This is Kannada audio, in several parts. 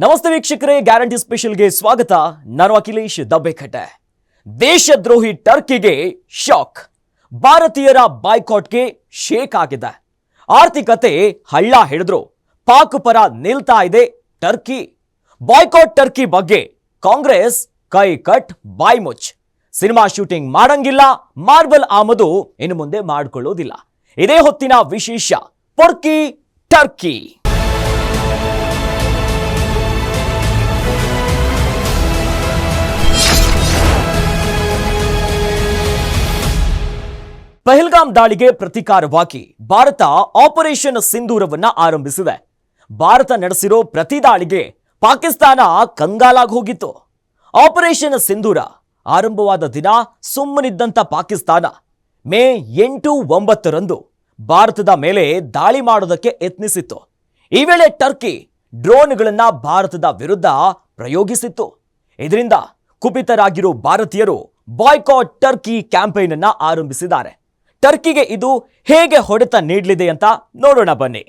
ನಮಸ್ತೆ ವೀಕ್ಷಕರೇ, ಗ್ಯಾರಂಟಿ ಸ್ಪೆಷಲ್ಗೆ ಸ್ವಾಗತ. ನಾನು ಅಖಿಲೇಶ್ ದಬ್ಬೆಕಟ್ಟೆ. ದೇಶದ್ರೋಹಿ ಟರ್ಕಿಗೆ ಶಾಕ್. ಭಾರತೀಯರ ಬಾಯ್ಕಾಟ್ಗೆ ಶೇಕ್ ಆಗಿದೆ. ಆರ್ಥಿಕತೆ ಹಳ್ಳ ಹಿಡಿದ್ರು ಪಾಕ್ ಪರ ನಿಲ್ತಾ ಇದೆ ಟರ್ಕಿ. ಬಾಯ್ಕಾಟ್ ಟರ್ಕಿ ಬಗ್ಗೆ ಕಾಂಗ್ರೆಸ್ ಕೈ ಕಟ್ ಬಾಯ್ ಮುಚ್. ಸಿನಿಮಾ ಶೂಟಿಂಗ್ ಮಾಡಂಗಿಲ್ಲ, ಮಾರ್ಬಲ್ ಆಮದು ಇನ್ನು ಮುಂದೆ ಮಾಡಿಕೊಳ್ಳೋದಿಲ್ಲ. ಇದೇ ಹೊತ್ತಿನ ವಿಶೇಷ ಪೊರ್ಕಿ ಟರ್ಕಿ. ಪಹಲ್ಗಾಮ್ ದಾಳಿಗೆ ಪ್ರತೀಕಾರವಾಗಿ ಭಾರತ ಆಪರೇಷನ್ ಸಿಂಧೂರವನ್ನ ಆರಂಭಿಸಿದೆ. ಭಾರತ ನಡೆಸಿರೋ ಪ್ರತಿ ದಾಳಿಗೆ ಪಾಕಿಸ್ತಾನ ಕಂಗಾಲಾಗಿ ಹೋಗಿತ್ತು. ಆಪರೇಷನ್ ಸಿಂಧೂರ ಆರಂಭವಾದ ದಿನ ಸುಮ್ಮನಿದ್ದಂಥ ಪಾಕಿಸ್ತಾನ ಮೇ 8-9 ಭಾರತದ ಮೇಲೆ ದಾಳಿ ಮಾಡೋದಕ್ಕೆ ಯತ್ನಿಸಿತ್ತು. ಈ ವೇಳೆ ಟರ್ಕಿ ಡ್ರೋನ್ಗಳನ್ನ ಭಾರತದ ವಿರುದ್ಧ ಪ್ರಯೋಗಿಸಿತ್ತು. ಇದರಿಂದ ಕುಪಿತರಾಗಿರೋ ಭಾರತೀಯರು ಬಾಯ್ಕಾಟ್ ಟರ್ಕಿ ಕ್ಯಾಂಪೇನ್ ಅನ್ನ ಆರಂಭಿಸಿದ್ದಾರೆ. ಟರ್ಕಿಗೆ ಇದು ಹೇಗೆ ಹೊಡೆತ ನೀಡಲಿದೆ ಅಂತ ನೋಡೋಣ ಬನ್ನಿ.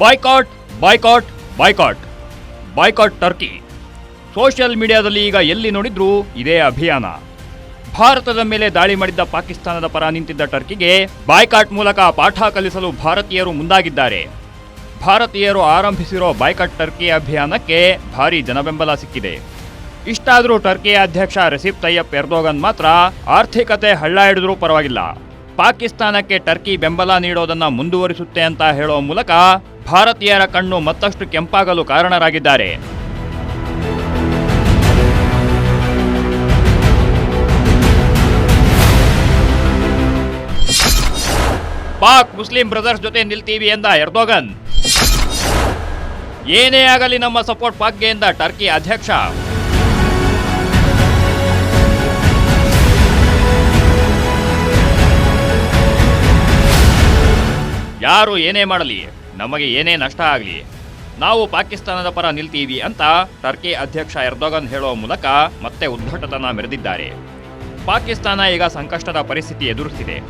Boycott boycott boycott boycott Turkey. Social ಮೀಡಿಯಾದಲ್ಲಿ ಈಗ ಎಲ್ಲಿ ನೋಡಿದ್ರೂ ಇದೇ ಅಭಿಯಾನ. ಭಾರತದ ಮೇಲೆ ದಾಳಿ ಮಾಡಿದ್ದ ಪಾಕಿಸ್ತಾನದ ಪರ ನಿಂತಿದ್ದ ಟರ್ಕಿಗೆ ಬಾಯ್ಕಾಟ್ ಮೂಲಕ ಪಾಠ ಕಲಿಸಲು ಭಾರತೀಯರು ಮುಂದಾಗಿದ್ದಾರೆ. ಭಾರತೀಯರು ಆರಂಭಿಸಿರೋ ಬಾಯ್ಕಾಟ್ ಟರ್ಕಿ ಅಭಿಯಾನಕ್ಕೆ ಭಾರೀ ಜನಬೆಂಬಲ ಸಿಕ್ಕಿದೆ. ಇಷ್ಟಾದರೂ ಟರ್ಕಿಯ ಅಧ್ಯಕ್ಷ ರೆಸಿಪ್ ತಯ್ಯಪ್ ಎರ್ದೋಗನ್ ಮಾತ್ರ ಆರ್ಥಿಕತೆ ಹಳ್ಳ ಹಿಡಿದ್ರೂ ಪರವಾಗಿಲ್ಲ, ಪಾಕಿಸ್ತಾನಕ್ಕೆ ಟರ್ಕಿ ಬೆಂಬಲ ನೀಡೋದನ್ನ ಮುಂದುವರಿಸುತ್ತೆ ಅಂತ ಹೇಳೋ ಮೂಲಕ ಭಾರತೀಯರ ಕಣ್ಣು ಮತ್ತಷ್ಟು ಕೆಂಪಾಗಲು ಕಾರಣರಾಗಿದ್ದಾರೆ. ಪಾಕ್ ಮುಸ್ಲಿಂ ಬ್ರದರ್ಸ್ ಜೊತೆ ನಿಲ್ತೀವಿ ಎಂದ ಎರ್ದೋಗನ್. ಏನೇ ಆಗಲಿ ನಮ್ಮ ಸಪೋರ್ಟ್ ಪಾಕ್ಗೆ ಎಂದ ಟರ್ಕಿ ಅಧ್ಯಕ್ಷ. ಯಾರು ಏನೇ ಮಾಡಲಿ, ನಮಗೆ ಏನೇ ನಷ್ಟ ಆಗಲಿ, ನಾವು ಪಾಕಿಸ್ತಾನದ ಪರ ನಿಲ್ತೀವಿ ಅಂತ ಟರ್ಕಿ ಅಧ್ಯಕ್ಷ ಎರ್ದೋಗನ್ ಹೇಳೋ ಮೂಲಕ ಮತ್ತೆ ಉದ್ಧಟತನ ಮೆರೆದಿದ್ದಾರೆ. ಪಾಕಿಸ್ತಾನ ಈಗ ಸಂಕಷ್ಟದ ಪರಿಸ್ಥಿತಿ ಎದುರಿಸಿದೆ.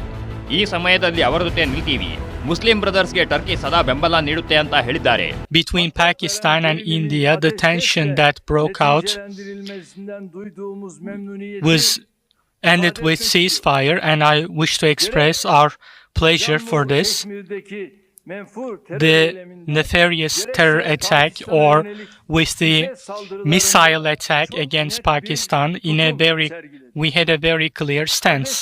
ಈ ಸಮಯದಲ್ಲಿ ಅವರ ಜೊತೆ ನಿಲ್ತೀವಿ, ಮುಸ್ಲಿಂ ಬ್ರದರ್ಸ್ಗೆ ಟರ್ಕಿ ಸದಾ ಬೆಂಬಲ ನೀಡುತ್ತೆ ಅಂತ ಹೇಳಿದ್ದಾರೆ. Between Pakistan and India, the tension that broke out was ended with ceasefire, and I wish to express our pleasure for this. The nefarious terror attack, or with the missile attack against Pakistan, we had a very clear stance.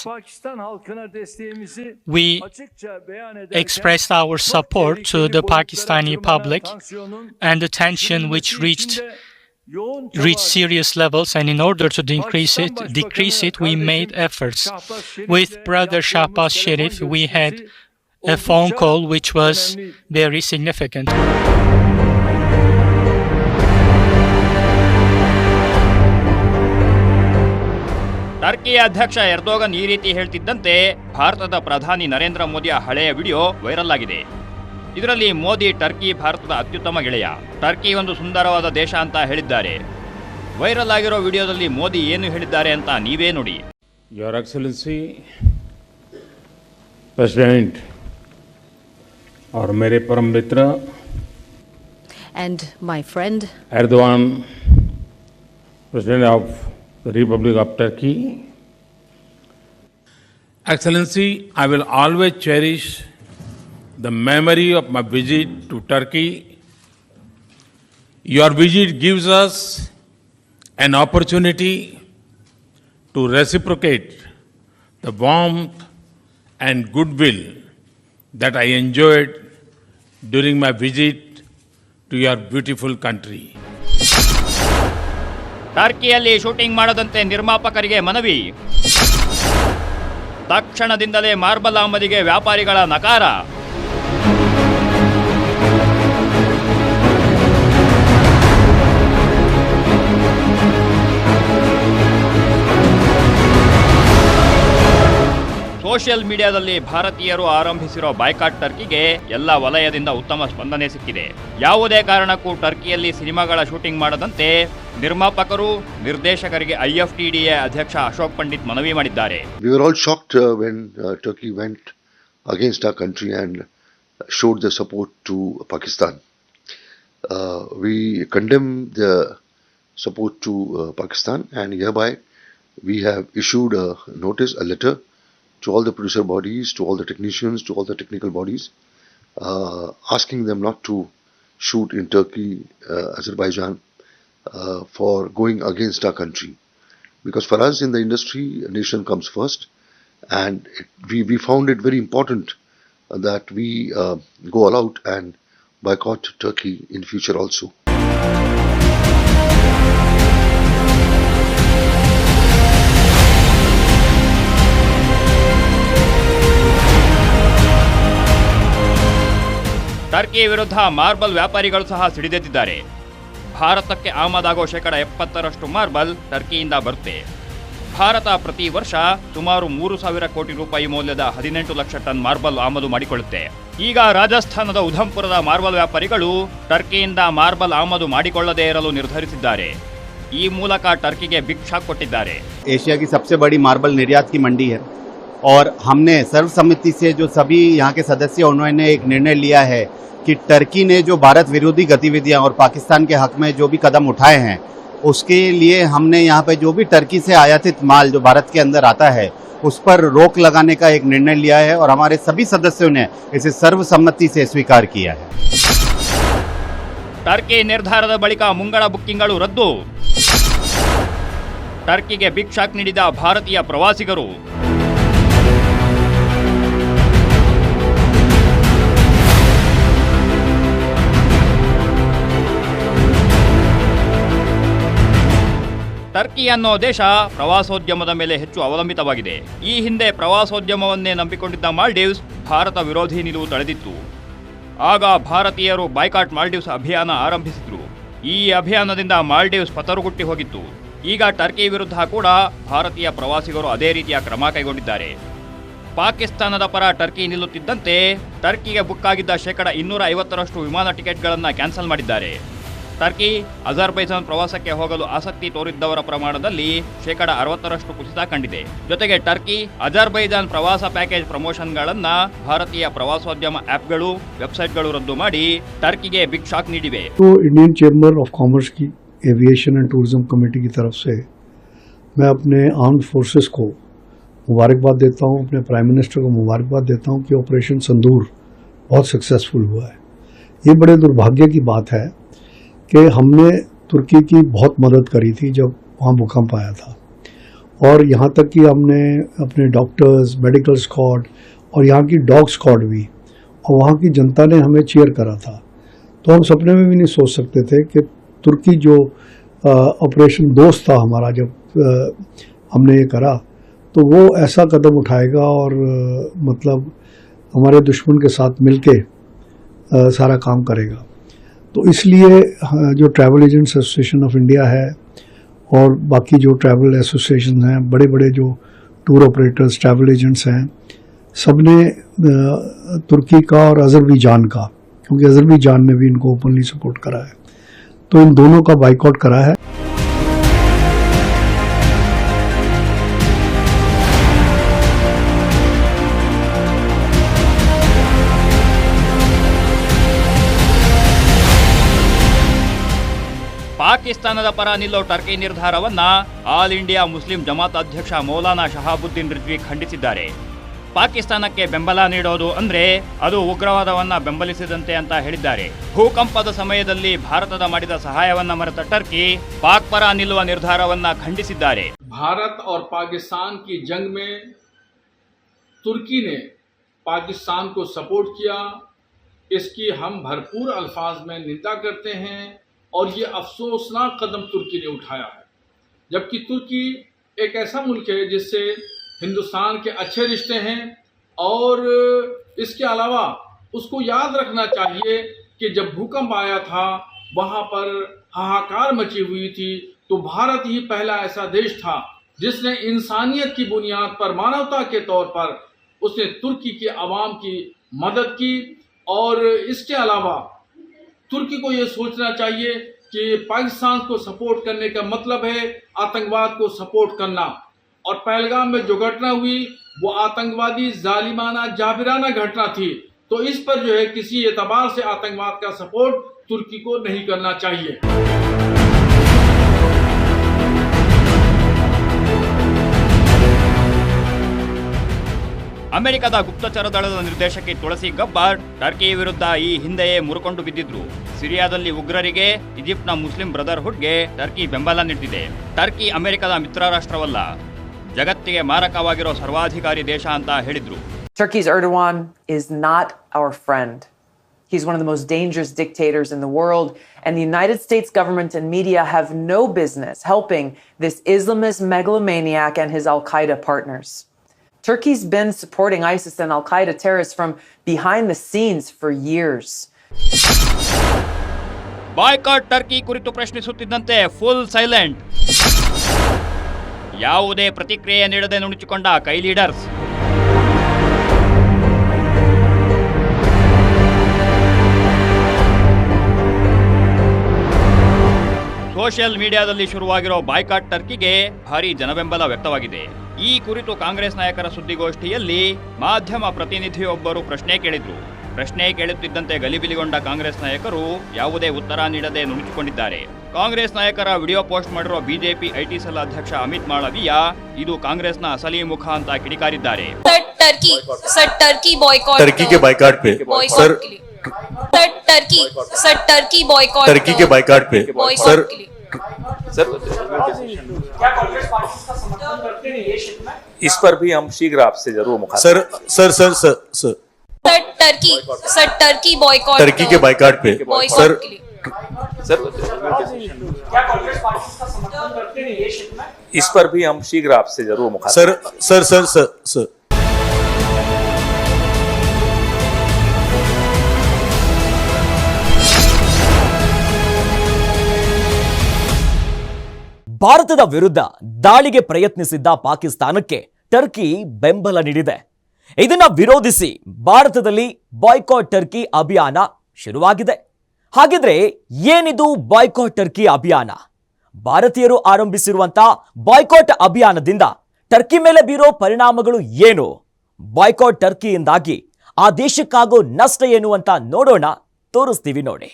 We expressed our support to the Pakistani public, and the tension which reached serious levels, and in order to decrease it, we made efforts. With Brother Shahbaz Sharif, we had a phone call which was very significant. ಟರ್ಕಿಯ ಅಧ್ಯಕ್ಷ ಎರ್ದೋಗನ್ ಈ ರೀತಿ ಹೇಳ್ತಿದ್ದಂತೆ ಭಾರತದ ಪ್ರಧಾನಿ ನರೇಂದ್ರ ಮೋದಿಯ ಹಳೆಯ ವಿಡಿಯೋ ವೈರಲ್ ಆಗಿದೆ. ಇದರಲ್ಲಿ ಮೋದಿ ಟರ್ಕಿ ಭಾರತದ ಅತ್ಯುತ್ತಮ ಗೆಳೆಯ, ಟರ್ಕಿ ಒಂದು ಸುಂದರವಾದ ದೇಶ ಅಂತ ಹೇಳಿದ್ದಾರೆ. ವೈರಲ್ ಆಗಿರೋ ವಿಡಿಯೋದಲ್ಲಿ ಮೋದಿ ಏನು ಹೇಳಿದ್ದಾರೆ ಅಂತ ನೀವೇ ನೋಡಿ. Your Excellency, President और मेरे परम मित्र and my friend Erdogan, President of the Republic of Turkey. Excellency, I will always cherish the memory of my visit to Turkey. Your visit gives us an opportunity to reciprocate the warmth and goodwill that I enjoyed during my visit to your beautiful country. ಟರ್ಕಿಯಲ್ಲಿ ಶೂಟಿಂಗ್ ಮಾಡದಂತೆ ನಿರ್ಮಾಪಕರಿಗೆ ಮನವಿ. ತಕ್ಷಣದಿಂದಲೇ ಮಾರ್ಬಲ್ ಆಮದಿಗೆ ವ್ಯಾಪಾರಿಗಳ ನಕಾರ. ಸೋಷಿಯಲ್ ಮೀಡಿಯಾದಲ್ಲಿ ಭಾರತೀಯರು ಆರಂಭಿಸಿರೋ ಬಾಯ್ಕಾಟ್ ಟರ್ಕಿಗೆ ಎಲ್ಲ ವಲಯದಿಂದ ಉತ್ತಮ ಸ್ಪಂದನೆ ಸಿಕ್ಕಿದೆ. ಯಾವುದೇ ಕಾರಣಕ್ಕೂ ಟರ್ಕಿಯಲ್ಲಿ ಸಿನಿಮಾಗಳ ಶೂಟಿಂಗ್ ಮಾಡದಂತೆ ನಿರ್ಮಾಪಕರು, ನಿರ್ದೇಶಕರಿಗೆ IFTDA ಅಧ್ಯಕ್ಷ ಅಶೋಕ್ ಪಂಡಿತ್ ಮನವಿ ಮಾಡಿದ್ದಾರೆ. We were all shocked when Turkey went against our country and showed the support to Pakistan. We condemn the support to Pakistan, and hereby we have issued a notice, a letter to all the producer bodies, to all the technicians, to all the technical bodies, asking them not to shoot in Turkey, Azerbaijan, for going against our country. Because for us in the industry, a nation comes first, and we found it very important that we go all out and boycott Turkey in future also. Turkey ವಿರುದ್ಧ ಮಾರ್ಬಲ್ ವ್ಯಾಪಾರಿಗಳು ಸಹ ಸಿಡಿದೆದ್ದಿದ್ದಾರೆ. ಭಾರತಕ್ಕೆ ಆಮದಾಗೋ 70% ಮಾರ್ಬಲ್ ಟರ್ಕಿಯಿಂದ ಬರುತ್ತೆ. ಭಾರತ ಪ್ರತಿ ವರ್ಷ ಸುಮಾರು 3,000 ಕೋಟಿ ರೂಪಾಯಿ ಮೌಲ್ಯದ 18 ಲಕ್ಷ ಟನ್ ಮಾರ್ಬಲ್ ಆಮದು ಮಾಡಿಕೊಳ್ಳುತ್ತೆ. ಈಗ ರಾಜಸ್ಥಾನದ ಉಧಂಪುರದ ಮಾರ್ಬಲ್ ವ್ಯಾಪಾರಿಗಳು ಟರ್ಕಿಯಿಂದ ಮಾರ್ಬಲ್ ಆಮದು ಮಾಡಿಕೊಳ್ಳದೇ ಇರಲು ನಿರ್ಧರಿಸಿದ್ದಾರೆ. ಈ ಮೂಲಕ ಟರ್ಕಿಗೆ ಬಿಗ್ ಶಾಕ್ ಕೊಟ್ಟಿದ್ದಾರೆ. एशिया की सबसे बड़ी मार्बल निर्यात की मंडी है और हमने सर्वसम्मति से जो सभी यहाँ के सदस्य उन्होंने एक निर्णय लिया है कि टर्की ने जो भारत विरोधी गतिविधियां और पाकिस्तान के हक में जो भी कदम उठाए हैं उसके लिए हमने यहाँ पे जो भी टर्की से आयातित माल जो भारत के अंदर आता है उस पर रोक लगाने का एक निर्णय लिया है और हमारे सभी सदस्यों ने इसे सर्वसम्मति से स्वीकार किया है. ಟರ್ಕಿ ನಿರ್ಧಾರದ ಬಳಿಕ ಮುಂಗಡ ಬುಕ್ಕಿಂಗ್ಗಳು ರದ್ದು. ಟರ್ಕಿಗೆ ಬಿಗ್ ಶಾಕ್ ನೀಡಿದ ಭಾರತೀಯ ಪ್ರವಾಸಿಗರು. ಟರ್ಕಿ ಅನ್ನೋ ದೇಶ ಪ್ರವಾಸೋದ್ಯಮದ ಮೇಲೆ ಹೆಚ್ಚು ಅವಲಂಬಿತವಾಗಿದೆ. ಈ ಹಿಂದೆ ಪ್ರವಾಸೋದ್ಯಮವನ್ನೇ ನಂಬಿಕೊಂಡಿದ್ದ ಮಾಲ್ಡೀವ್ಸ್ ಭಾರತ ವಿರೋಧಿ ನಿಲುವು ತಳೆದಿತ್ತು. ಆಗ ಭಾರತೀಯರು ಬಾಯ್ಕಾಟ್ ಮಾಲ್ಡೀವ್ಸ್ ಅಭಿಯಾನ ಆರಂಭಿಸಿದ್ರು. ಈ ಅಭಿಯಾನದಿಂದ ಮಾಲ್ಡೀವ್ಸ್ ಪತರುಗುಟ್ಟಿ ಹೋಗಿತ್ತು. ಈಗ ಟರ್ಕಿ ವಿರುದ್ಧ ಕೂಡ ಭಾರತೀಯ ಪ್ರವಾಸಿಗರು ಅದೇ ರೀತಿಯ ಕ್ರಮ ಕೈಗೊಂಡಿದ್ದಾರೆ. ಪಾಕಿಸ್ತಾನದ ಪರ ಟರ್ಕಿ ನಿಲ್ಲುತ್ತಿದ್ದಂತೆ ಟರ್ಕಿಗೆ ಬುಕ್ ಆಗಿದ್ದ 250% ವಿಮಾನ ಟಿಕೆಟ್ಗಳನ್ನು ಕ್ಯಾನ್ಸಲ್ ಮಾಡಿದ್ದಾರೆ. ಟರ್ಕಿ ಅಜರ್ಬೈಜಾನ್ ಪ್ರವಾಸಕ್ಕೆ ಹೋಗಲು ಆಸಕ್ತಿ ತೋರಿದ್ದವರ ಪ್ರಮಾಣದಲ್ಲಿ 60% ಕುಸಿತ ಕಂಡಿದೆ. ಜೊತೆಗೆ ಟರ್ಕಿ ಅಜರ್ಬೈಜಾನ್ ಪ್ರವಾಸ ಪ್ಯಾಕೇಜ್ ಪ್ರಮೋಷನ್ಗಳನ್ನು ಭಾರತೀಯ ಪ್ರವಾಸೋದ್ಯಮ ಆ್ಯಪ್ಗಳು, ವೆಬ್ಸೈಟ್ಗಳು ರದ್ದು ಮಾಡಿ ಟರ್ಕಿಗೆ ಬಿಗ್ ಶಾಕ್ ನೀಡಿವೆ. इंडियन चैम्बर ऑफ कॉमर्स की एविएशन एंड टूरिज्म कमेटी की तरफ से मैं अपने आर्म्ड फोर्सेस को मुबारकबाद देता हूं, अपने प्राइम मिनिस्टर को मुबारकबाद देता हूं कि ऑपरेशन संदूर बहुत सक्सेसफुल हुआ है. ये बड़े दुर्भाग्य की बात है कि हमने तुर्की की बहुत मदद करी थी जब वहाँ भूकंप आया था, और यहाँ तक कि हमने अपने डॉक्टर्स, मेडिकल स्क्वाड और यहाँ की डॉग स्क्वाड भी, और वहाँ की जनता ने हमें चीयर करा था. तो हम सपने में भी नहीं सोच सकते थे कि तुर्की जो ऑपरेशन दोस्त था हमारा, जब हमने ये करा तो वो ऐसा कदम उठाएगा और मतलब हमारे दुश्मन के साथ मिलके सारा काम करेगा. तो इसलिए जो travel agents association of India है और बाकी जो ट्रैवल एसोसिएशन हैं, बड़े बड़े जो टूर ऑपरेटर्स, ट्रैवल एजेंट्स हैं, सबने तुर्की का और अजरबैजान का, क्योंकि अजरबैजान ने भी इनको ओपनली सपोर्ट करा है, तो इन दोनों का बाइकआउट करा है. ಪಾಕಿಸ್ತಾನದ ಪರ ನಿಲ್ಲೋ ಟರ್ಕಿ ನಿರ್ಧಾರವನ್ನ ಆಲ್ ಇಂಡಿಯಾ ಮುಸ್ಲಿಂ ಜಮಾತ್ ಅಧ್ಯಕ್ಷ ಮೌಲಾನಾ ಶಹಾಬುದ್ದೀನ್ ರಿಜ್ವಿ ಖಂಡಿಸಿದ್ದಾರೆ. ಪಾಕಿಸ್ತಾನಕ್ಕೆ ಬೆಂಬಲ ನೀಡೋದು ಅಂದ್ರೆ ಅದು ಉಗ್ರವಾದವನ್ನ ಬೆಂಬಲಿಸಿದಂತೆ ಅಂತ ಹೇಳಿದ್ದಾರೆ. ಭೂಕಂಪದ ಸಮಯದಲ್ಲಿ ಭಾರತದ ಮಾಡಿದ ಸಹಾಯವನ್ನ ಮರೆತ ಟರ್ಕಿ ಪಾಕ್ ಪರ ನಿಲ್ಲುವ ನಿರ್ಧಾರವನ್ನ ಖಂಡಿಸಿದ್ದಾರೆ. भारत और पाकिस्तान की जंग में तुर्की ने पाकिस्तान को सपोर्ट किया, इसकी हम भरपूर अल्फाज में निंदा करते हैं और ये अफसोसनाक कदम तुर्की ने उठाया है. जबकि तुर्की एक ऐसा मुल्क है जिससे हिंदुस्तान के अच्छे रिश्ते हैं और इसके अलावा उसको याद रखना चाहिए कि जब भूकंप आया था वहाँ पर हाहाकार मची हुई थी, तो भारत ही पहला ऐसा देश था जिसने इंसानियत की बुनियाद पर, मानवता के तौर पर उसने तुर्की के अवाम की मदद की। और इसके अलावा तुर्की को ये सोचना चाहिए कि पाकिस्तान को सपोर्ट करने का मतलब है आतंकवाद को सपोर्ट करना। और पहलगाम में जो घटना हुई वो आतंकवादी जालिमाना जाबिराना घटना थी। तो इस पर जो है किसी एतबार से आतंकवाद का सपोर्ट तुर्की को नहीं करना चाहिए। ಅಮೆರಿಕದ ಗುಪ್ತಚರ ದಳದ ನಿರ್ದೇಶಕಿ ತುಳಸಿ ಗಬ್ಬಾರ್ಡ್ ಟರ್ಕಿ ವಿರುದ್ಧ ಈ ಹಿಂದೆಯೇ ಮುರುಕೊಂಡು ಬಿದ್ದಿದ್ರು. ಸಿರಿಯಾದಲ್ಲಿ ಉಗ್ರರಿಗೆ ಈಜಿಪ್ಟ್ನ ಮುಸ್ಲಿಂ ಬ್ರದರ್ಹುಡ್ಗೆ ಟರ್ಕಿ ಬೆಂಬಲ ನೀಡಿದೆ. ಟರ್ಕಿ ಅಮೆರಿಕದ ಮಿತ್ರ ರಾಷ್ಟ್ರವಲ್ಲ, ಜಗತ್ತಿಗೆ ಮಾರಕವಾಗಿರೋ ಸರ್ವಾಧಿಕಾರಿ ದೇಶ ಅಂತ ಹೇಳಿದ್ರು. Turkey's Erdogan is not our friend. He's one of the most dangerous dictators in the world, and the United States government and media have no business helping this Islamist megalomaniac and his Al-Qaeda partners. Turkey's been supporting ISIS and Al-Qaeda terrorists from behind the scenes for years. Boycott Turkey ಕುರಿತು ಪ್ರಶ್ನಿಸುತ್ತಿದ್ದಂತೆ ಫುಲ್ ಸೈಲೆಂಟ್. ಯಾವುದೇ ಪ್ರತಿಕ್ರಿಯೆ ನೀಡದೆ ನುಣುಚಿಕೊಂಡ ಕೈ ಲೀಡರ್ಸ್. ಸೋಷಿಯಲ್ ಮೀಡಿಯಾದಲ್ಲಿ ಶುರುವಾಗಿರೋ ಬಾಯ್ಕಾಟ್ ಟರ್ಕಿಗೆ ಭಾರೀ ಜನಬೆಂಬಲ ವ್ಯಕ್ತವಾಗಿದೆ. ಈ ಕುರಿತು ಕಾಂಗ್ರೆಸ್ ನಾಯಕರ ಸುದ್ದಿಗೋಷ್ಠಿಯಲ್ಲಿ ಮಾಧ್ಯಮ ಪ್ರತಿನಿಧಿಯೊಬ್ಬರು ಪ್ರಶ್ನೆ ಕೇಳಿದ್ರು. ಪ್ರಶ್ನೆ ಕೇಳುತ್ತಿದ್ದಂತೆ ಗಲಿಬಿಲಿಗೊಂಡ ಕಾಂಗ್ರೆಸ್ ನಾಯಕರು ಯಾವುದೇ ಉತ್ತರ ನೀಡದೆ ನುಣುಚಿಕೊಂಡಿದ್ದಾರೆ. ಕಾಂಗ್ರೆಸ್ ನಾಯಕರ ವಿಡಿಯೋ ಪೋಸ್ಟ್ ಮಾಡಿರುವ ಬಿಜೆಪಿ ಐಟಿ ಸೆಲ್ ಅಧ್ಯಕ್ಷ ಅಮಿತ್ ಮಾಳವಿಯ ಇದು ಕಾಂಗ್ರೆಸ್ನ ಅಸಲಿ ಮುಖ ಅಂತ ಕಿಡಿಕಾರಿದ್ದಾರೆ. टर्की बॉयकॉट टर्की के बाइकाट पे सर टर्की बॉयकॉट टर्की के बाइकाट पे सर क्या कांग्रेस पार्टी इसका समर्थन करते हैं ये क्षेत्र में? इस पर भी हम शीघ्र आपसे जरूर मुखातिब। सर टर्की बॉयकॉट टर्की के बाइकाट पे सर क्या कांग्रेस पार्टी इसका समर्थन करते हैं ये क्षेत्र में? इस पर भी हम शीघ्र आपसे जरूर मुखातिब। सर ಭಾರತದ ವಿರುದ್ಧ ದಾಳಿಗೆ ಪ್ರಯತ್ನಿಸಿದ್ದ ಪಾಕಿಸ್ತಾನಕ್ಕೆ ಟರ್ಕಿ ಬೆಂಬಲ ನೀಡಿದೆ. ಇದನ್ನ ವಿರೋಧಿಸಿ ಭಾರತದಲ್ಲಿ ಬಾಯ್ಕಾಟ್ ಟರ್ಕಿ ಅಭಿಯಾನ ಶುರುವಾಗಿದೆ. ಹಾಗಿದ್ರೆ ಏನಿದು ಬಾಯ್ಕಾಟ್ ಟರ್ಕಿ ಅಭಿಯಾನ? ಭಾರತೀಯರು ಆರಂಭಿಸಿರುವಂತಹ ಬಾಯ್ಕಾಟ್ ಅಭಿಯಾನದಿಂದ ಟರ್ಕಿ ಮೇಲೆ ಬೀರೋ ಪರಿಣಾಮಗಳು ಏನು? ಬಾಯ್ಕಾಟ್ ಟರ್ಕಿಯಿಂದಾಗಿ ಆ ದೇಶಕ್ಕಾಗೋ ನಷ್ಟ ಏನು ಅಂತ ನೋಡೋಣ, ತೋರಿಸ್ತೀವಿ ನೋಡಿ.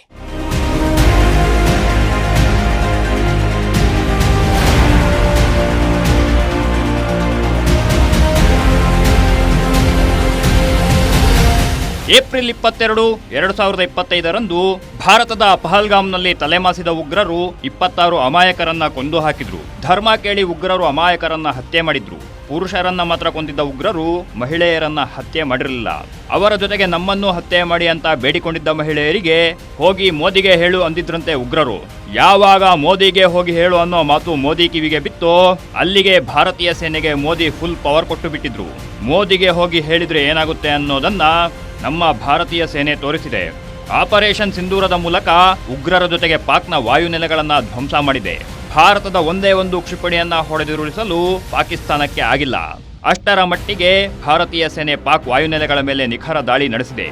ಏಪ್ರಿಲ್ 22, 2025ರಂದು ಭಾರತದ ಪಹಲ್ಗಾಮ್ನಲ್ಲಿ ತಲೆಮಾಸಿದ ಉಗ್ರರು 26 ಅಮಾಯಕರನ್ನ ಕೊಂದು ಹಾಕಿದ್ರು. ಧರ್ಮ ಕೇಳಿ ಉಗ್ರರು ಅಮಾಯಕರನ್ನ ಹತ್ಯೆ ಮಾಡಿದ್ರು. ಪುರುಷರನ್ನ ಮಾತ್ರ ಕೊಂದಿದ್ದ ಉಗ್ರರು ಮಹಿಳೆಯರನ್ನ ಹತ್ಯೆ ಮಾಡಿರಲಿಲ್ಲ. ಅವರ ಜೊತೆಗೆ ನಮ್ಮನ್ನು ಹತ್ಯೆ ಮಾಡಿ ಅಂತ ಬೇಡಿಕೊಂಡಿದ್ದ ಮಹಿಳೆಯರಿಗೆ ಹೋಗಿ ಮೋದಿಗೆ ಹೇಳು ಅಂದಿದ್ರಂತೆ ಉಗ್ರರು. ಯಾವಾಗ ಮೋದಿಗೆ ಹೋಗಿ ಹೇಳು ಅನ್ನೋ ಮಾತು ಮೋದಿ ಕಿವಿಗೆ ಬಿತ್ತೋ ಅಲ್ಲಿಗೆ ಭಾರತೀಯ ಸೇನೆಗೆ ಮೋದಿ ಫುಲ್ ಪವರ್ ಕೊಟ್ಟು ಬಿಟ್ಟಿದ್ರು. ಮೋದಿಗೆ ಹೋಗಿ ಹೇಳಿದ್ರೆ ಏನಾಗುತ್ತೆ ಅನ್ನೋದನ್ನ ನಮ್ಮ ಭಾರತೀಯ ಸೇನೆ ತೋರಿಸಿದೆ. ಆಪರೇಷನ್ ಸಿಂಧೂರದ ಮೂಲಕ ಉಗ್ರರ ಜೊತೆಗೆ ಪಾಕ್ನ ವಾಯುನೆಲೆಗಳನ್ನ ಧ್ವಂಸ ಮಾಡಿದೆ. ಭಾರತದ ಒಂದೇ ಒಂದು ಕ್ಷಿಪಣಿಯನ್ನ ಹೊಡೆದುರುಳಿಸಲು ಪಾಕಿಸ್ತಾನಕ್ಕೆ ಆಗಿಲ್ಲ. ಅಷ್ಟರ ಮಟ್ಟಿಗೆ ಭಾರತೀಯ ಸೇನೆ ಪಾಕ್ ವಾಯುನೆಲೆಗಳ ಮೇಲೆ ನಿಖರ ದಾಳಿ ನಡೆಸಿದೆ.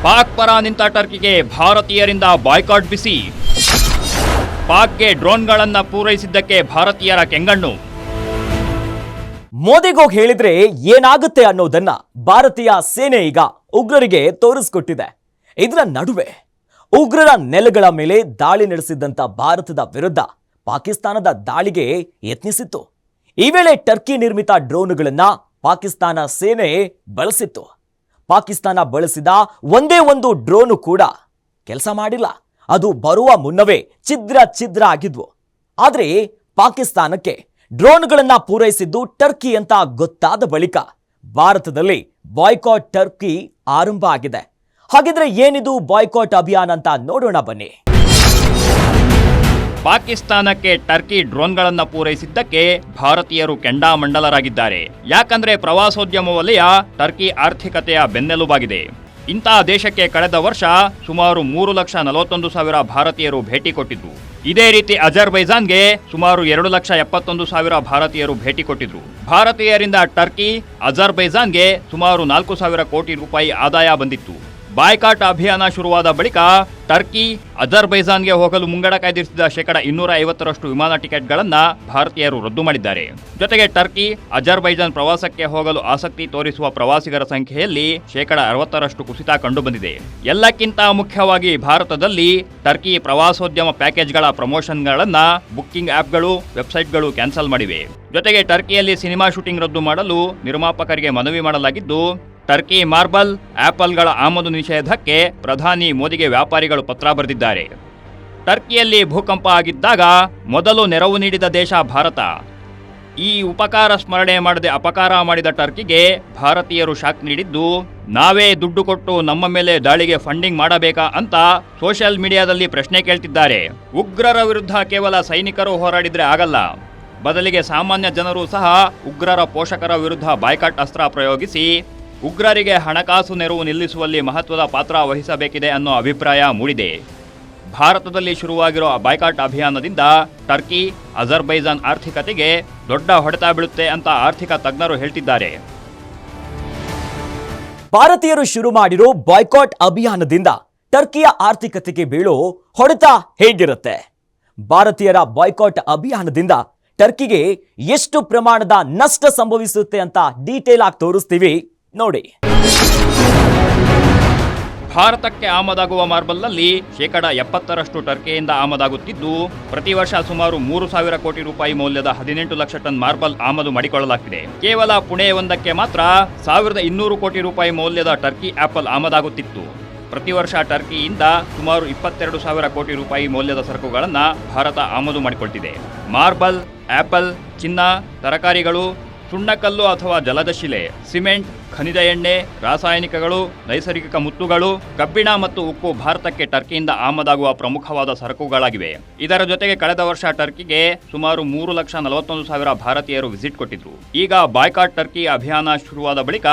ಪಾಕ್ ಪರ ನಿಂತ ಟರ್ಕಿಗೆ ಭಾರತೀಯರಿಂದ ಬಾಯ್ಕಾಟ್ ಬಿಸಿ. ಪಾಕ್ಗೆ ಡ್ರೋನ್ಗಳನ್ನ ಪೂರೈಸಿದ್ದಕ್ಕೆ ಭಾರತೀಯರ ಕೆಂಗಣ್ಣು. ಮೋದಿಗೋಗಿ ಹೇಳಿದ್ರೆ ಏನಾಗುತ್ತೆ ಅನ್ನೋದನ್ನ ಭಾರತೀಯ ಸೇನೆ ಈಗ ಉಗ್ರರಿಗೆ ತೋರಿಸ್ಕೊಟ್ಟಿದೆ. ಇದರ ನಡುವೆ ಉಗ್ರರ ನೆಲೆಗಳ ಮೇಲೆ ದಾಳಿ ನಡೆಸಿದ್ದಂಥ ಭಾರತದ ವಿರುದ್ಧ ಪಾಕಿಸ್ತಾನದ ದಾಳಿಗೆ ಯತ್ನಿಸಿತ್ತು. ಈ ವೇಳೆ ಟರ್ಕಿ ನಿರ್ಮಿತ ಡ್ರೋನ್ಗಳನ್ನ ಪಾಕಿಸ್ತಾನ ಸೇನೆ ಬಳಸಿತ್ತು. ಪಾಕಿಸ್ತಾನ ಬಳಸಿದ ಒಂದೇ ಒಂದು ಡ್ರೋನು ಕೂಡ ಕೆಲಸ ಮಾಡಿಲ್ಲ. ಅದು ಬರುವ ಮುನ್ನವೇ ಛಿದ್ರ ಆಗಿದ್ವು. ಆದರೆ ಪಾಕಿಸ್ತಾನಕ್ಕೆ ಡ್ರೋನ್ಗಳನ್ನ ಪೂರೈಸಿದ್ದು ಟರ್ಕಿ ಅಂತ ಗೊತ್ತಾದ ಬಳಿಕ ಭಾರತದಲ್ಲಿ ಬಾಯ್ಕಾಟ್ ಟರ್ಕಿ ಆರಂಭ ಆಗಿದೆ. ಹಾಗಿದ್ರೆ ಏನಿದು ಬಾಯ್ಕಾಟ್ ಅಭಿಯಾನ ಅಂತ ನೋಡೋಣ ಬನ್ನಿ. ಪಾಕಿಸ್ತಾನಕ್ಕೆ ಟರ್ಕಿ ಡ್ರೋನ್ಗಳನ್ನ ಪೂರೈಸಿದ್ದಕ್ಕೆ ಭಾರತೀಯರು ಕೆಂಡಾಮಂಡಲರಾಗಿದ್ದಾರೆ. ಯಾಕಂದ್ರೆ ಪ್ರವಾಸೋದ್ಯಮ ವಲಯ ಟರ್ಕಿ ಆರ್ಥಿಕತೆಯ ಬೆನ್ನೆಲುಬಾಗಿದೆ. ಇಂತಹ ದೇಶಕ್ಕೆ ಕಳೆದ ವರ್ಷ ಸುಮಾರು 3,41,000 ಭಾರತೀಯರು ಭೇಟಿ ಕೊಟ್ಟಿದ್ರು. ಇದೇ ರೀತಿ ಅಜರ್ಬೈಜಾನ್ಗೆ ಸುಮಾರು 2,71,000 ಭಾರತೀಯರು ಭೇಟಿ ಕೊಟ್ಟಿದ್ರು. ಭಾರತೀಯರಿಂದ ಟರ್ಕಿ, ಅಜರ್ಬೈಜಾನ್ಗೆ ಸುಮಾರು 4,000 ಕೋಟಿ ರೂಪಾಯಿ ಆದಾಯ ಬಂದಿತ್ತು. ಬಾಯ್ಕಾಟ್ ಅಭಿಯಾನ ಶುರುವಾದ ಬಳಿಕ ಟರ್ಕಿ, ಅಜರ್ಬೈಜಾನ್ಗೆ ಹೋಗಲು ಮುಂಗಡ ಕಾಯ್ದಿರಿಸಿದ 250% ವಿಮಾನ ಟಿಕೆಟ್ಗಳನ್ನು ಭಾರತೀಯರು ರದ್ದು ಮಾಡಿದ್ದಾರೆ. ಜೊತೆಗೆ ಟರ್ಕಿ, ಅಜರ್ಬೈಜಾನ್ ಪ್ರವಾಸಕ್ಕೆ ಹೋಗಲು ಆಸಕ್ತಿ ತೋರಿಸುವ ಪ್ರವಾಸಿಗರ ಸಂಖ್ಯೆಯಲ್ಲಿ 60% ಕುಸಿತ ಕಂಡುಬಂದಿದೆ. ಎಲ್ಲಕ್ಕಿಂತ ಮುಖ್ಯವಾಗಿ ಭಾರತದಲ್ಲಿ ಟರ್ಕಿ ಪ್ರವಾಸೋದ್ಯಮ ಪ್ಯಾಕೇಜ್ಗಳ ಪ್ರಮೋಷನ್ಗಳನ್ನು ಬುಕ್ಕಿಂಗ್ ಆ್ಯಪ್ಗಳು, ವೆಬ್ಸೈಟ್ಗಳು ಕ್ಯಾನ್ಸಲ್ ಮಾಡಿವೆ. ಜೊತೆಗೆ ಟರ್ಕಿಯಲ್ಲಿ ಸಿನಿಮಾ ಶೂಟಿಂಗ್ ರದ್ದು ಮಾಡಲು ನಿರ್ಮಾಪಕರಿಗೆ ಮನವಿ ಮಾಡಲಾಗಿದ್ದು, ಟರ್ಕಿ ಮಾರ್ಬಲ್, ಆಪಲ್ಗಳ ಆಮದು ನಿಷೇಧಕ್ಕೆ ಪ್ರಧಾನಿ ಮೋದಿಗೆ ವ್ಯಾಪಾರಿಗಳು ಪತ್ರ ಬರೆದಿದ್ದಾರೆ. ಟರ್ಕಿಯಲ್ಲಿ ಭೂಕಂಪ ಆಗಿದ್ದಾಗ ಮೊದಲು ನೆರವು ನೀಡಿದ ದೇಶ ಭಾರತ. ಈ ಉಪಕಾರ ಸ್ಮರಣೆ ಮಾಡದೆ ಅಪಕಾರ ಮಾಡಿದ ಟರ್ಕಿಗೆ ಭಾರತೀಯರು ಶಾಕ್ ನೀಡಿದ್ದು, ನಾವೇ ದುಡ್ಡು ಕೊಟ್ಟು ನಮ್ಮ ಮೇಲೆ ದಾಳಿಗೆ ಫಂಡಿಂಗ್ ಮಾಡಬೇಕಾ ಅಂತ ಸೋಷಿಯಲ್ ಮೀಡಿಯಾದಲ್ಲಿ ಪ್ರಶ್ನೆ ಕೇಳ್ತಿದ್ದಾರೆ. ಉಗ್ರರ ವಿರುದ್ಧ ಕೇವಲ ಸೈನಿಕರು ಹೋರಾಡಿದ್ರೆ ಆಗಲ್ಲ, ಬದಲಿಗೆ ಸಾಮಾನ್ಯ ಜನರು ಸಹ ಉಗ್ರರ ಪೋಷಕರ ವಿರುದ್ಧ ಬಾಯ್ಕಾಟ್ ಅಸ್ತ್ರ ಪ್ರಯೋಗಿಸಿ ಉಗ್ರರಿಗೆ ಹಣಕಾಸು ನೆರವು ನಿಲ್ಲಿಸುವಲ್ಲಿ ಮಹತ್ವದ ಪಾತ್ರ ವಹಿಸಬೇಕಿದೆ ಅನ್ನೋ ಅಭಿಪ್ರಾಯ ಮೂಡಿದೆ. ಭಾರತದಲ್ಲಿ ಶುರುವಾಗಿರೋ ಬಾಯ್ಕಾಟ್ ಅಭಿಯಾನದಿಂದ ಟರ್ಕಿ, ಅಜರ್ಬೈಜಾನ್ ಆರ್ಥಿಕತೆಗೆ ದೊಡ್ಡ ಹೊಡೆತ ಬೀಳುತ್ತೆ ಅಂತ ಆರ್ಥಿಕ ತಜ್ಞರು ಹೇಳ್ತಿದ್ದಾರೆ. ಭಾರತೀಯರು ಶುರು ಮಾಡಿರೋ ಬಾಯ್ಕಾಟ್ ಅಭಿಯಾನದಿಂದ ಟರ್ಕಿಯ ಆರ್ಥಿಕತೆಗೆ ಬೀಳೋ ಹೊಡೆತ ಹೇಗಿರುತ್ತೆ? ಭಾರತೀಯರ ಬಾಯ್ಕಾಟ್ ಅಭಿಯಾನದಿಂದ ಟರ್ಕಿಗೆ ಎಷ್ಟು ಪ್ರಮಾಣದ ನಷ್ಟ ಸಂಭವಿಸುತ್ತೆ ಅಂತ ಡೀಟೇಲ್ ಆಗಿ ತೋರಿಸ್ತೀವಿ ನೋಡಿ. ಭಾರತಕ್ಕೆ ಆಮದಾಗುವ ಮಾರ್ಬಲ್ನಲ್ಲಿ 70% ಟರ್ಕಿಯಿಂದ ಆಮದಾಗುತ್ತಿದ್ದು, ಪ್ರತಿ ವರ್ಷ ಸುಮಾರು 3,000 ಕೋಟಿ ರೂಪಾಯಿ ಮೌಲ್ಯದ 18 ಲಕ್ಷ ಟನ್ ಮಾರ್ಬಲ್ ಆಮದು ಮಾಡಿಕೊಳ್ಳಲಾಗಿದೆ. ಕೇವಲ ಪುಣೆ ಒಂದಕ್ಕೆ ಮಾತ್ರ 1,200 ಕೋಟಿ ರೂಪಾಯಿ ಮೌಲ್ಯದ ಟರ್ಕಿ ಆಪಲ್ ಆಮದಾಗುತ್ತಿತ್ತು. ಪ್ರತಿ ವರ್ಷ ಟರ್ಕಿಯಿಂದ ಸುಮಾರು 22,000 ಕೋಟಿ ರೂಪಾಯಿ ಮೌಲ್ಯದ ಸರಕುಗಳನ್ನು ಭಾರತ ಆಮದು ಮಾಡಿಕೊಳ್ತಿದೆ. ಮಾರ್ಬಲ್, ಆಪಲ್, ಚಿನ್ನ, ತರಕಾರಿಗಳು, ಸುಣ್ಣಕಲ್ಲು ಅಥವಾ ಜಲದ ಶಿಲೆ, ಸಿಮೆಂಟ್, ಖನಿಜ ಎಣ್ಣೆ, ರಾಸಾಯನಿಕಗಳು, ನೈಸರ್ಗಿಕ ಮುತ್ತುಗಳು, ಕಬ್ಬಿಣ ಮತ್ತು ಉಕ್ಕು ಭಾರತಕ್ಕೆ ಟರ್ಕಿಯಿಂದ ಆಮದಾಗುವ ಪ್ರಮುಖವಾದ ಸರಕುಗಳಾಗಿವೆ. ಇದರ ಜೊತೆಗೆ ಕಳೆದ ವರ್ಷ ಟರ್ಕಿಗೆ ಸುಮಾರು 3,41,000 ಭಾರತೀಯರು ವಿಸಿಟ್ ಕೊಟ್ಟಿದ್ರು. ಈಗ ಬಾಯ್ಕಾಟ್ ಟರ್ಕಿ ಅಭಿಯಾನ ಶುರುವಾದ ಬಳಿಕ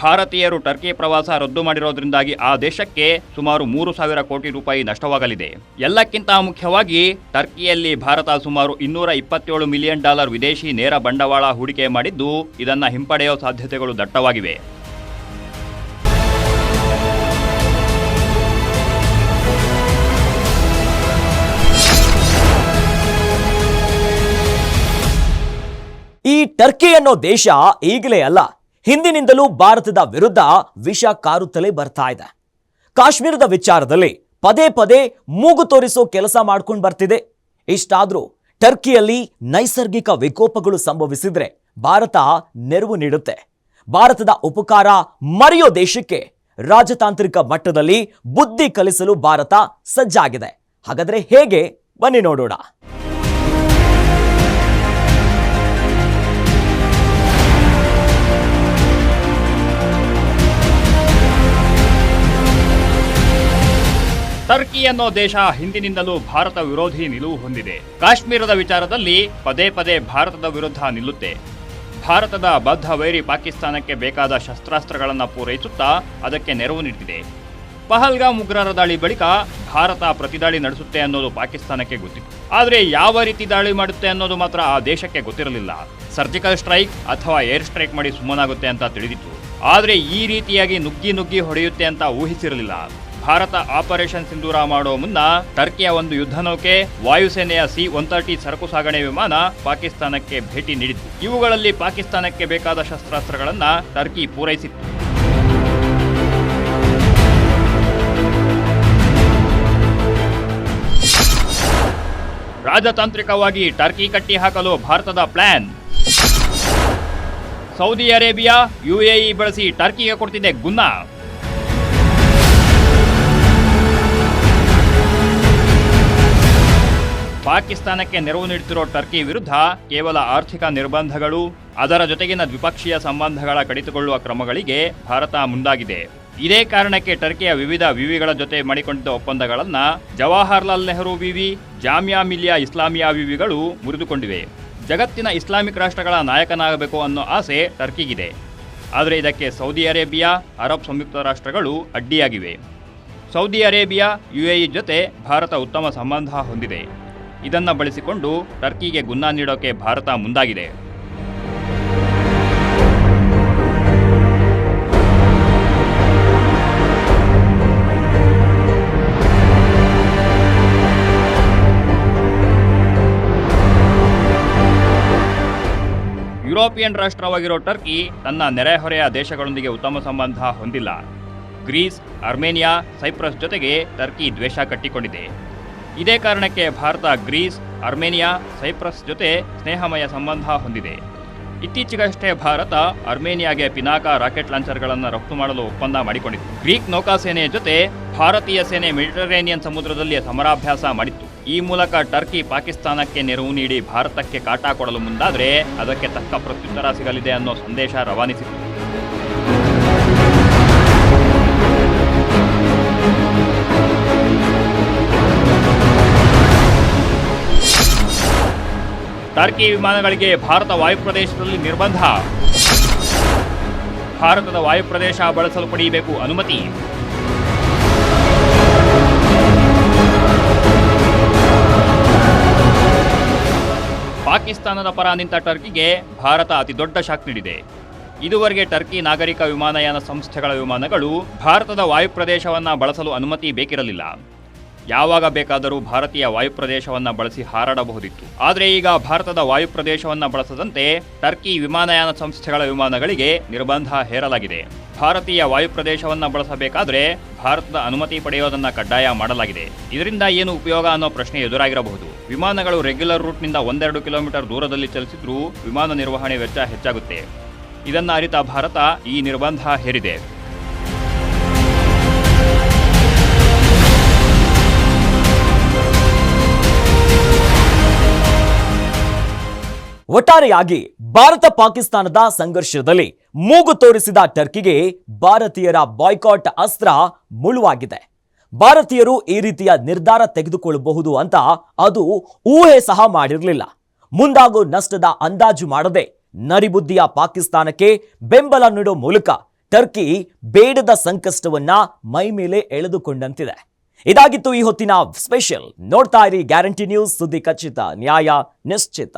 ಭಾರತೀಯರು ಟರ್ಕಿ ಪ್ರವಾಸ ರದ್ದು ಮಾಡಿರೋದ್ರಿಂದಾಗಿ ಆ ದೇಶಕ್ಕೆ ಸುಮಾರು 3,000 ಕೋಟಿ ರೂಪಾಯಿ ನಷ್ಟವಾಗಲಿದೆ. ಎಲ್ಲಕ್ಕಿಂತ ಮುಖ್ಯವಾಗಿ ಟರ್ಕಿಯಲ್ಲಿ ಭಾರತ ಸುಮಾರು $227 ಮಿಲಿಯನ್ ವಿದೇಶಿ ನೇರ ಬಂಡವಾಳ ಹೂಡಿಕೆ ಮಾಡಿದ್ದು, ಇದನ್ನ ಹಿಂಪಡೆಯೋ ಸಾಧ್ಯತೆಗಳು ದಟ್ಟವಾಗಿವೆ. ಈ ಟರ್ಕಿ ಅನ್ನೋ ದೇಶ ಈಗಲೇ ಅಲ್ಲ, ಹಿಂದಿನಿಂದಲೂ ಭಾರತದ ವಿರುದ್ಧ ವಿಷ ಕಾರುತ್ತಲೇ ಬರ್ತಾ ಇದೆ. ಕಾಶ್ಮೀರದ ವಿಚಾರದಲ್ಲಿ ಪದೇ ಪದೇ ಮೂಗು ತೋರಿಸೋ ಕೆಲಸ ಮಾಡ್ಕೊಂಡು ಬರ್ತಿದೆ. ಇಷ್ಟಾದ್ರೂ ಟರ್ಕಿಯಲ್ಲಿ ನೈಸರ್ಗಿಕ ವಿಕೋಪಗಳು ಸಂಭವಿಸಿದ್ರೆ ಭಾರತ ನೆರವು ನೀಡುತ್ತೆ. ಭಾರತದ ಉಪಕಾರ ಮರೆಯೋ ದೇಶಕ್ಕೆ ರಾಜತಾಂತ್ರಿಕ ಮಟ್ಟದಲ್ಲಿ ಬುದ್ಧಿ ಕಲಿಸಲು ಭಾರತ ಸಜ್ಜಾಗಿದೆ. ಹಾಗಾದ್ರೆ ಹೇಗೆ? ಬನ್ನಿ ನೋಡೋಣ. ಟರ್ಕಿ ಅನ್ನೋ ದೇಶ ಹಿಂದಿನಿಂದಲೂ ಭಾರತ ವಿರೋಧಿ ನಿಲುವು ಹೊಂದಿದೆ. ಕಾಶ್ಮೀರದ ವಿಚಾರದಲ್ಲಿ ಪದೇ ಪದೇ ಭಾರತದ ವಿರುದ್ಧ ನಿಲ್ಲುತ್ತೆ. ಭಾರತದ ಬದ್ಧ ವೈರಿ ಪಾಕಿಸ್ತಾನಕ್ಕೆ ಬೇಕಾದ ಶಸ್ತ್ರಾಸ್ತ್ರಗಳನ್ನು ಪೂರೈಸುತ್ತಾ ಅದಕ್ಕೆ ನೆರವು ನೀಡುತ್ತಿದೆ. ಪಹಲ್ಗಾಮ್ ಉಗ್ರರ ದಾಳಿ ಬಳಿಕ ಭಾರತ ಪ್ರತಿದಾಳಿ ನಡೆಸುತ್ತೆ ಅನ್ನೋದು ಪಾಕಿಸ್ತಾನಕ್ಕೆ ಗೊತ್ತಿತ್ತು. ಆದರೆ ಯಾವ ರೀತಿ ದಾಳಿ ಮಾಡುತ್ತೆ ಅನ್ನೋದು ಮಾತ್ರ ಆ ದೇಶಕ್ಕೆ ಗೊತ್ತಿರಲಿಲ್ಲ. ಸರ್ಜಿಕಲ್ ಸ್ಟ್ರೈಕ್ ಅಥವಾ ಏರ್ ಸ್ಟ್ರೈಕ್ ಮಾಡಿ ಸುಮ್ಮನಾಗುತ್ತೆ ಅಂತ ತಿಳಿದಿತ್ತು. ಆದರೆ ಈ ರೀತಿಯಾಗಿ ನುಗ್ಗಿ ಹೊಡೆಯುತ್ತೆ ಅಂತ ಊಹಿಸಿರಲಿಲ್ಲ. ಭಾರತ ಆಪರೇಷನ್ ಸಿಂಧೂರ ಮಾಡೋ ಮುನ್ನ ಟರ್ಕಿಯ ಒಂದು ಯುದ್ಧ ನೌಕೆ, ವಾಯುಸೇನೆಯ C-130 ಸರಕು ಸಾಗಣೆ ವಿಮಾನ ಪಾಕಿಸ್ತಾನಕ್ಕೆ ಭೇಟಿ ನೀಡಿತ್ತು. ಇವುಗಳಲ್ಲಿ ಪಾಕಿಸ್ತಾನಕ್ಕೆ ಬೇಕಾದ ಶಸ್ತ್ರಾಸ್ತ್ರಗಳನ್ನು ಟರ್ಕಿ ಪೂರೈಸಿತ್ತು. ರಾಜತಾಂತ್ರಿಕವಾಗಿ ಟರ್ಕಿ ಕಟ್ಟಿ ಹಾಕಲು ಭಾರತದ ಪ್ಲಾನ್. ಸೌದಿ ಅರೇಬಿಯಾ, UAE ಬಳಸಿ ಟರ್ಕಿಗೆ ಕೊಡ್ತಿದೆ ಗುನ್ನ. ಪಾಕಿಸ್ತಾನಕ್ಕೆ ನೆರವು ನೀಡುತ್ತಿರೋ ಟರ್ಕಿ ವಿರುದ್ಧ ಕೇವಲ ಆರ್ಥಿಕ ನಿರ್ಬಂಧಗಳು, ಅದರ ಜೊತೆಗಿನ ದ್ವಿಪಕ್ಷೀಯ ಸಂಬಂಧಗಳ ಕಡಿತಗೊಳ್ಳುವ ಕ್ರಮಗಳಿಗೆ ಭಾರತ ಮುಂದಾಗಿದೆ. ಇದೇ ಕಾರಣಕ್ಕೆ ಟರ್ಕಿಯ ವಿವಿಧ ವಿವಿಗಳ ಜೊತೆ ಮಾಡಿಕೊಂಡಿದ್ದ ಒಪ್ಪಂದಗಳನ್ನು ಜವಾಹರ್ಲಾಲ್ ನೆಹರು ವಿವಿ, ಜಾಮಿಯಾ ಮಿಲಿಯಾ ಇಸ್ಲಾಮಿಯಾ ವಿವಿಗಳು ಮುರಿದುಕೊಂಡಿವೆ. ಜಗತ್ತಿನ ಇಸ್ಲಾಮಿಕ್ ರಾಷ್ಟ್ರಗಳ ನಾಯಕನಾಗಬೇಕು ಅನ್ನೋ ಆಸೆ ಟರ್ಕಿಗಿದೆ. ಆದರೆ ಇದಕ್ಕೆ ಸೌದಿ ಅರೇಬಿಯಾ, ಅರಬ್ ಸಂಯುಕ್ತ ರಾಷ್ಟ್ರಗಳು ಅಡ್ಡಿಯಾಗಿವೆ. ಸೌದಿ ಅರೇಬಿಯಾ, UAE ಜೊತೆ ಭಾರತ ಉತ್ತಮ ಸಂಬಂಧ ಹೊಂದಿದೆ. ಇದನ್ನು ಬಳಸಿಕೊಂಡು ಟರ್ಕಿಗೆ ಗುನ್ನ ನೀಡೋಕೆ ಭಾರತ ಮುಂದಾಗಿದೆ. ಯುರೋಪಿಯನ್ ರಾಷ್ಟ್ರವಾಗಿರೋ ಟರ್ಕಿ ತನ್ನ ನೆರೆಹೊರೆಯ ದೇಶಗಳೊಂದಿಗೆ ಉತ್ತಮ ಸಂಬಂಧ ಹೊಂದಿಲ್ಲ. ಗ್ರೀಸ್, ಅರ್ಮೇನಿಯಾ, ಸೈಪ್ರಸ್ ಜೊತೆಗೆ ಟರ್ಕಿ ದ್ವೇಷ ಕಟ್ಟಿಕೊಂಡಿದೆ. ಇದೇ ಕಾರಣಕ್ಕೆ ಭಾರತ ಗ್ರೀಸ್, ಅರ್ಮೇನಿಯಾ, ಸೈಪ್ರಸ್ ಜೊತೆ ಸ್ನೇಹಮಯ ಸಂಬಂಧ ಹೊಂದಿದೆ. ಇತ್ತೀಚೆಗಷ್ಟೇ ಭಾರತ ಅರ್ಮೇನಿಯಾಗೆ ಪಿನಾಕ ರಾಕೆಟ್ ಲಾಂಚರ್ಗಳನ್ನು ರಫ್ತು ಮಾಡಲು ಒಪ್ಪಂದ ಮಾಡಿಕೊಂಡಿದೆ. ಗ್ರೀಕ್ ನೌಕಾಸೇನೆಯ ಜೊತೆ ಭಾರತೀಯ ಸೇನೆ ಮೆಡಿಟರೇನಿಯನ್ ಸಮುದ್ರದಲ್ಲಿ ಸಮರಾಭ್ಯಾಸ ಮಾಡಿತ್ತು. ಈ ಮೂಲಕ ಟರ್ಕಿ ಪಾಕಿಸ್ತಾನಕ್ಕೆ ನೆರವು ನೀಡಿ ಭಾರತಕ್ಕೆ ಕಾಟ ಕೊಡಲು ಮುಂದಾದರೆ ಅದಕ್ಕೆ ತಕ್ಕ ಪ್ರತ್ಯುತ್ತರ ಸಿಗಲಿದೆ ಅನ್ನೋ ಸಂದೇಶ ರವಾನಿಸಿತು. ಟರ್ಕಿ ವಿಮಾನಗಳಿಗೆ ಭಾರತ ವಾಯುಪ್ರದೇಶದಲ್ಲಿ ನಿರ್ಬಂಧ. ಭಾರತದ ವಾಯುಪ್ರದೇಶ ಬಳಸಲು ಪಡೆಯಬೇಕು ಅನುಮತಿ. ಪಾಕಿಸ್ತಾನದ ಪರ ನಿಂತ ಟರ್ಕಿಗೆ ಭಾರತ ಅತಿದೊಡ್ಡ ಶಾಕ್ ನೀಡಿದೆ. ಇದುವರೆಗೆ ಟರ್ಕಿ ನಾಗರಿಕ ವಿಮಾನಯಾನ ಸಂಸ್ಥೆಗಳ ವಿಮಾನಗಳು ಭಾರತದ ವಾಯುಪ್ರದೇಶವನ್ನು ಬಳಸಲು ಅನುಮತಿ ಬೇಕಿರಲಿಲ್ಲ. ಯಾವಾಗ ಬೇಕಾದರೂ ಭಾರತೀಯ ವಾಯುಪ್ರದೇಶವನ್ನು ಬಳಸಿ ಹಾರಾಡಬಹುದಿತ್ತು. ಆದರೆ ಈಗ ಭಾರತದ ವಾಯುಪ್ರದೇಶವನ್ನು ಬಳಸದಂತೆ ಟರ್ಕಿ ವಿಮಾನಯಾನ ಸಂಸ್ಥೆಗಳ ವಿಮಾನಗಳಿಗೆ ನಿರ್ಬಂಧ ಹೇರಲಾಗಿದೆ. ಭಾರತೀಯ ವಾಯುಪ್ರದೇಶವನ್ನು ಬಳಸಬೇಕಾದರೆ ಭಾರತದ ಅನುಮತಿ ಪಡೆಯೋದನ್ನು ಕಡ್ಡಾಯ ಮಾಡಲಾಗಿದೆ. ಇದರಿಂದ ಏನು ಉಪಯೋಗ ಅನ್ನೋ ಪ್ರಶ್ನೆ ಎದುರಾಗಿರಬಹುದು. ವಿಮಾನಗಳು ರೆಗ್ಯುಲರ್ ರೂಟ್ನಿಂದ 1-2 ಕಿಲೋಮೀಟರ್ ದೂರದಲ್ಲಿ ಚಲಿಸಿದ್ರೂ ವಿಮಾನ ನಿರ್ವಹಣೆ ವೆಚ್ಚ ಹೆಚ್ಚಾಗುತ್ತೆ. ಇದನ್ನು ಅರಿತ ಭಾರತ ಈ ನಿರ್ಬಂಧ ಹೇರಿದೆ. ಒಟ್ಟಾರೆಯಾಗಿ ಭಾರತ ಪಾಕಿಸ್ತಾನದ ಸಂಘರ್ಷದಲ್ಲಿ ಮೂಗು ತೋರಿಸಿದ ಟರ್ಕಿಗೆ ಭಾರತೀಯರ ಬಾಯ್ಕಾಟ್ ಅಸ್ತ್ರ ಮುಳುವಾಗಿದೆ. ಭಾರತೀಯರು ಈ ರೀತಿಯ ನಿರ್ಧಾರ ತೆಗೆದುಕೊಳ್ಳಬಹುದು ಅಂತ ಅದು ಊಹೆ ಸಹ ಮಾಡಿರಲಿಲ್ಲ. ಮುಂದಾಗೋ ನಷ್ಟದ ಅಂದಾಜು ಮಾಡದೆ ನರಿಬುದ್ಧಿಯ ಪಾಕಿಸ್ತಾನಕ್ಕೆ ಬೆಂಬಲ ನೀಡೋ ಮೂಲಕ ಟರ್ಕಿ ಬೇಡದ ಸಂಕಷ್ಟವನ್ನ ಮೈ ಮೇಲೆ ಎಳೆದುಕೊಂಡಂತಿದೆ. ಇದಾಗಿತ್ತು ಈ ಹೊತ್ತಿನ ಸ್ಪೆಷಲ್. ನೋಡ್ತಾ ಇರಿ ಗ್ಯಾರಂಟಿ ನ್ಯೂಸ್, ಸುದ್ದಿ ಖಚಿತ, ನ್ಯಾಯ ನಿಶ್ಚಿತ.